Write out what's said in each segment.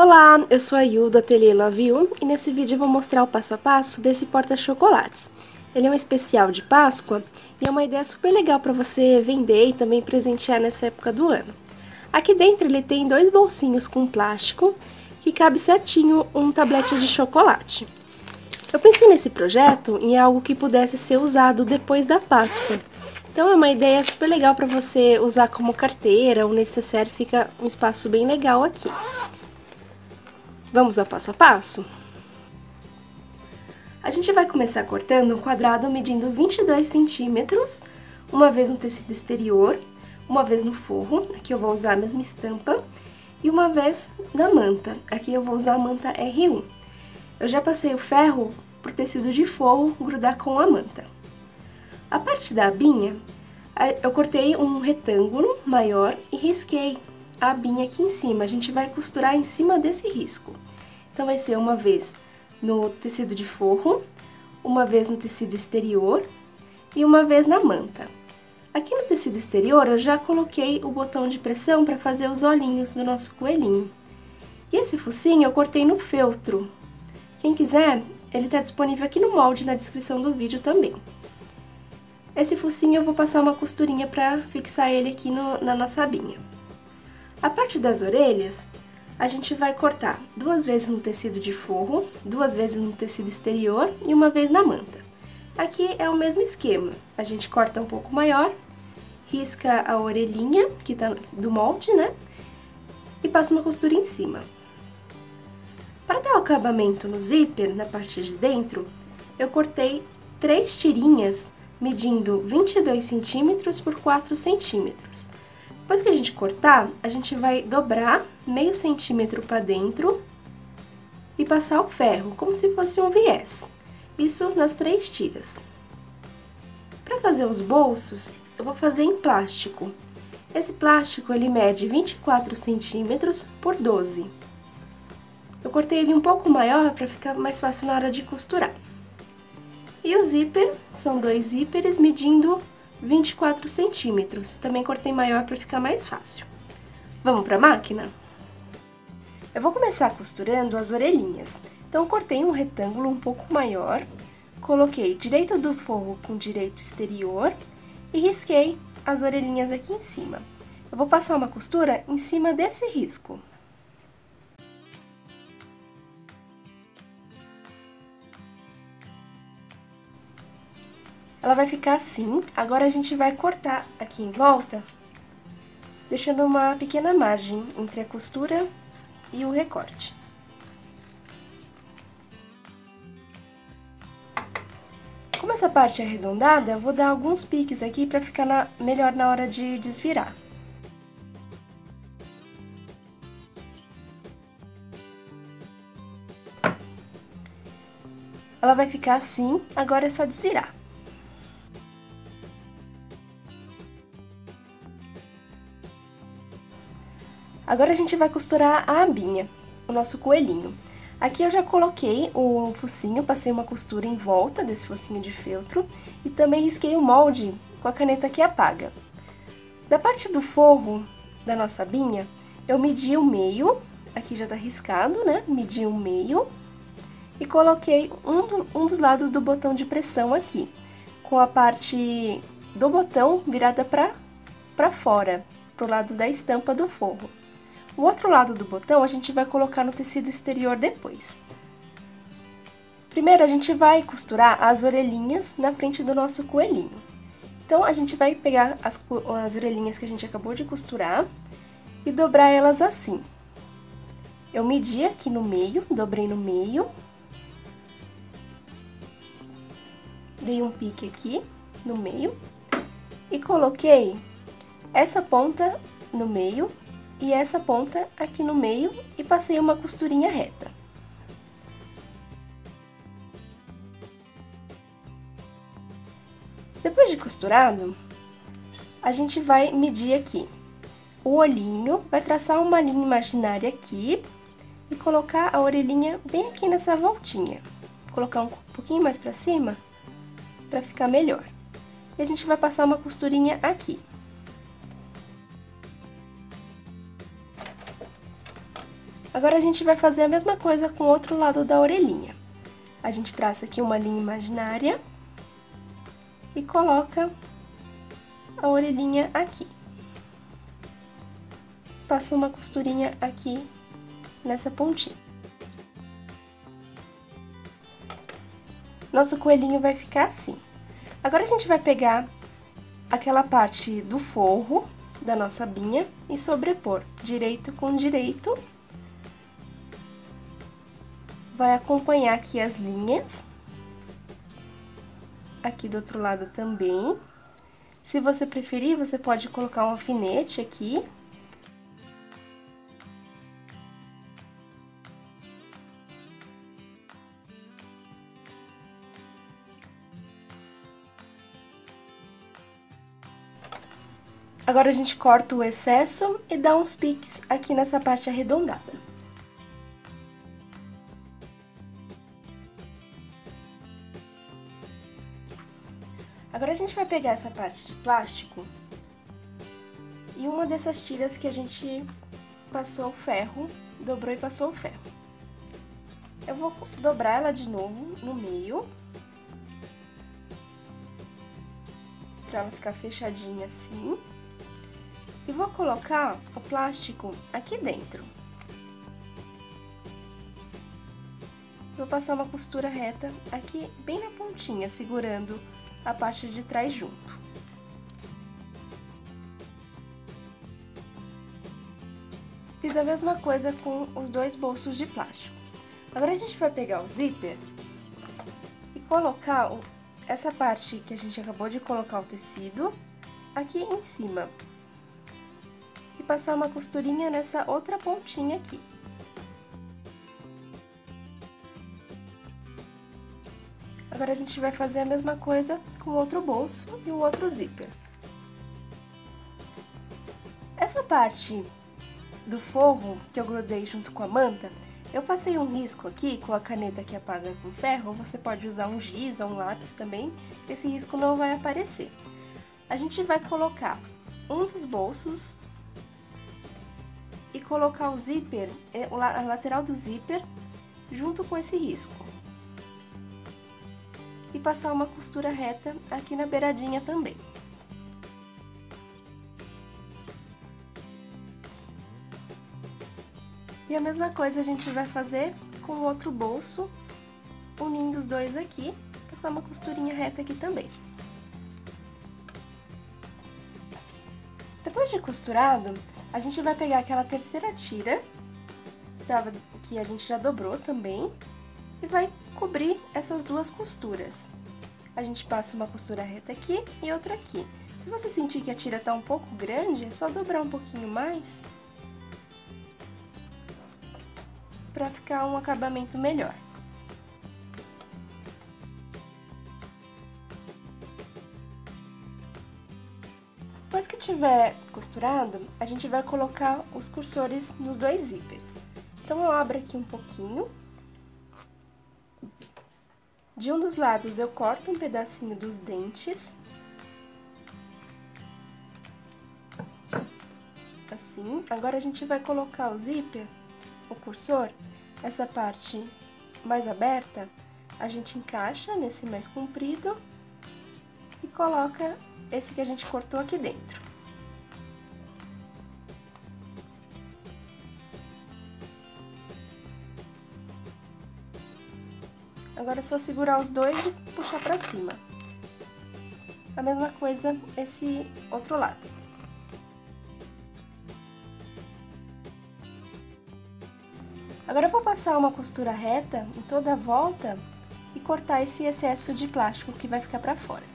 Olá, eu sou a Yu do Ateliê Love You e nesse vídeo eu vou mostrar o passo a passo desse porta-chocolates. Ele é um especial de Páscoa e é uma ideia super legal para você vender e também presentear nessa época do ano. Aqui dentro ele tem dois bolsinhos com plástico que cabe certinho um tablete de chocolate. Eu pensei nesse projeto em algo que pudesse ser usado depois da Páscoa. Então é uma ideia super legal para você usar como carteira ou necessaire, fica um espaço bem legal aqui. Vamos ao passo a passo? A gente vai começar cortando um quadrado medindo 22 centímetros, uma vez no tecido exterior, uma vez no forro, aqui eu vou usar a mesma estampa, e uma vez na manta, aqui eu vou usar a manta R1. Eu já passei o ferro por tecido de forro grudar com a manta. A parte da abinha, eu cortei um retângulo maior e risquei a abinha aqui em cima. A gente vai costurar em cima desse risco. Então vai ser uma vez no tecido de forro, uma vez no tecido exterior e uma vez na manta. Aqui no tecido exterior eu já coloquei o botão de pressão para fazer os olhinhos do nosso coelhinho. E esse focinho eu cortei no feltro. Quem quiser, ele está disponível aqui no molde na descrição do vídeo também. Esse focinho eu vou passar uma costurinha para fixar ele aqui na nossa abinha. A parte das orelhas, a gente vai cortar duas vezes no tecido de forro, duas vezes no tecido exterior e uma vez na manta. Aqui é o mesmo esquema, a gente corta um pouco maior, risca a orelhinha, que tá do molde, né? E passa uma costura em cima. Para dar o acabamento no zíper, na parte de dentro, eu cortei 3 tirinhas medindo 22 centímetros por 4 centímetros. Depois que a gente cortar, a gente vai dobrar meio centímetro para dentro e passar o ferro, como se fosse um viés. Isso nas 3 tiras. Para fazer os bolsos, eu vou fazer em plástico. Esse plástico, ele mede 24 centímetros por 12. Eu cortei ele um pouco maior para ficar mais fácil na hora de costurar. E o zíper, são 2 zíperes medindo 24 centímetros. Também cortei maior para ficar mais fácil. Vamos para a máquina? Eu vou começar costurando as orelhinhas. Então, eu cortei um retângulo um pouco maior, coloquei direito do forro com direito exterior e risquei as orelhinhas aqui em cima. Eu vou passar uma costura em cima desse risco. Ela vai ficar assim. Agora a gente vai cortar aqui em volta, deixando uma pequena margem entre a costura e o recorte. Como essa parte é arredondada, eu vou dar alguns piques aqui para ficar melhor na hora de desvirar. Ela vai ficar assim, agora é só desvirar. Agora a gente vai costurar a abinha, o nosso coelhinho. Aqui eu já coloquei o focinho, passei uma costura em volta desse focinho de feltro e também risquei o molde com a caneta que apaga. Da parte do forro da nossa abinha, eu medi o meio, aqui já tá riscado, né? Medi o meio e coloquei um dos lados do botão de pressão aqui, com a parte do botão virada pra fora, pro lado da estampa do forro. O outro lado do botão a gente vai colocar no tecido exterior depois. Primeiro a gente vai costurar as orelhinhas na frente do nosso coelhinho. Então a gente vai pegar as orelhinhas que a gente acabou de costurar e dobrar elas assim. Eu medi aqui no meio, dobrei no meio. Dei um pique aqui no meio e coloquei essa ponta no meio e essa ponta aqui no meio e passei uma costurinha reta. Depois de costurado, a gente vai medir aqui o olhinho, vai traçar uma linha imaginária aqui e colocar a orelhinha bem aqui nessa voltinha. Vou colocar um pouquinho mais pra cima para ficar melhor. E a gente vai passar uma costurinha aqui. Agora a gente vai fazer a mesma coisa com o outro lado da orelhinha. A gente traça aqui uma linha imaginária e coloca a orelhinha aqui. Passa uma costurinha aqui nessa pontinha. Nosso coelhinho vai ficar assim. Agora a gente vai pegar aquela parte do forro da nossa abinha e sobrepor direito com direito. Vai acompanhar aqui as linhas. Aqui do outro lado também. Se você preferir, você pode colocar um alfinete aqui. Agora a gente corta o excesso e dá uns piques aqui nessa parte arredondada. Agora a gente vai pegar essa parte de plástico e uma dessas tiras que a gente passou o ferro, dobrou e passou o ferro. Eu vou dobrar ela de novo no meio, pra ela ficar fechadinha assim. E vou colocar o plástico aqui dentro. Vou passar uma costura reta aqui bem na pontinha, segurando a parte de trás junto. Fiz a mesma coisa com os dois bolsos de plástico. Agora a gente vai pegar o zíper e colocar essa parte que a gente acabou de colocar o tecido aqui em cima. E passar uma costurinha nessa outra pontinha aqui. Agora a gente vai fazer a mesma coisa com o outro bolso e o outro zíper. Essa parte do forro que eu grudei junto com a manta, eu passei um risco aqui com a caneta que apaga com ferro, você pode usar um giz ou um lápis também, esse risco não vai aparecer. A gente vai colocar um dos bolsos e colocar o zíper, a lateral do zíper, junto com esse risco. E passar uma costura reta aqui na beiradinha também. E a mesma coisa a gente vai fazer com o outro bolso, unindo os dois aqui, passar uma costurinha reta aqui também. Depois de costurado, a gente vai pegar aquela terceira tira, que a gente já dobrou também, e vai cobrir essas duas costuras. A gente passa uma costura reta aqui e outra aqui. Se você sentir que a tira tá um pouco grande, é só dobrar um pouquinho mais, pra ficar um acabamento melhor. Depois que tiver costurado, a gente vai colocar os cursores nos dois zíperes. Então, eu abro aqui um pouquinho. De um dos lados, eu corto um pedacinho dos dentes. Assim. Agora, a gente vai colocar o zíper, o cursor, essa parte mais aberta, a gente encaixa nesse mais comprido e coloca esse que a gente cortou aqui dentro. Agora é só segurar os dois e puxar pra cima. A mesma coisa esse outro lado. Agora eu vou passar uma costura reta em toda a volta e cortar esse excesso de plástico que vai ficar pra fora.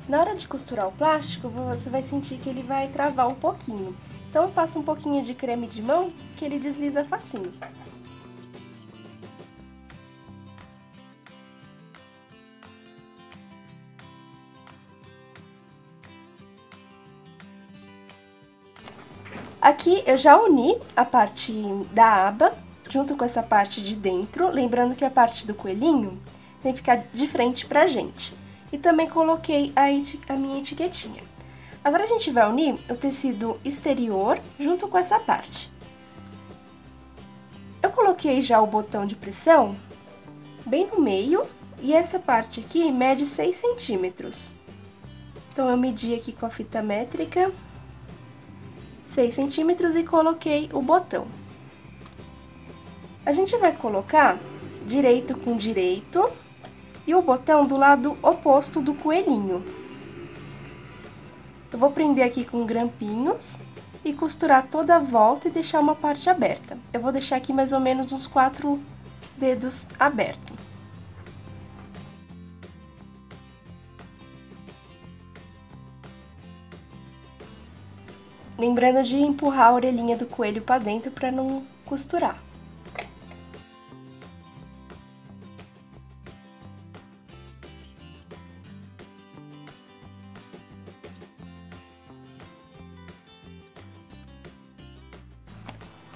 Na hora de costurar o plástico, você vai sentir que ele vai travar um pouquinho. Então, eu passo um pouquinho de creme de mão, que ele desliza facinho. Aqui eu já uni a parte da aba, junto com essa parte de dentro, lembrando que a parte do coelhinho tem que ficar de frente pra gente. E também coloquei a minha etiquetinha. Agora a gente vai unir o tecido exterior junto com essa parte. Eu coloquei já o botão de pressão bem no meio e essa parte aqui mede 6 centímetros. Então eu medi aqui com a fita métrica 6 centímetros e coloquei o botão. A gente vai colocar direito com direito e o botão do lado oposto do coelhinho. Eu vou prender aqui com grampinhos e costurar toda a volta e deixar uma parte aberta. Eu vou deixar aqui mais ou menos uns 4 dedos abertos. Lembrando de empurrar a orelhinha do coelho para dentro para não costurar.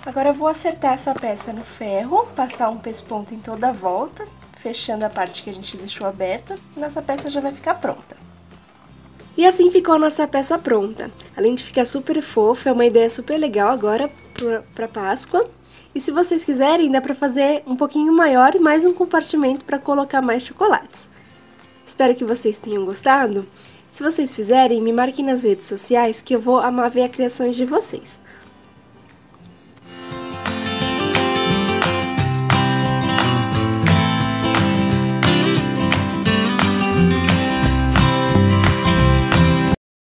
Agora eu vou acertar essa peça no ferro, passar um pesponto em toda a volta, fechando a parte que a gente deixou aberta, e nossa peça já vai ficar pronta. E assim ficou a nossa peça pronta. Além de ficar super fofa, é uma ideia super legal agora para Páscoa. E se vocês quiserem, dá para fazer um pouquinho maior e mais um compartimento para colocar mais chocolates. Espero que vocês tenham gostado. Se vocês fizerem, me marquem nas redes sociais que eu vou amar ver as criações de vocês.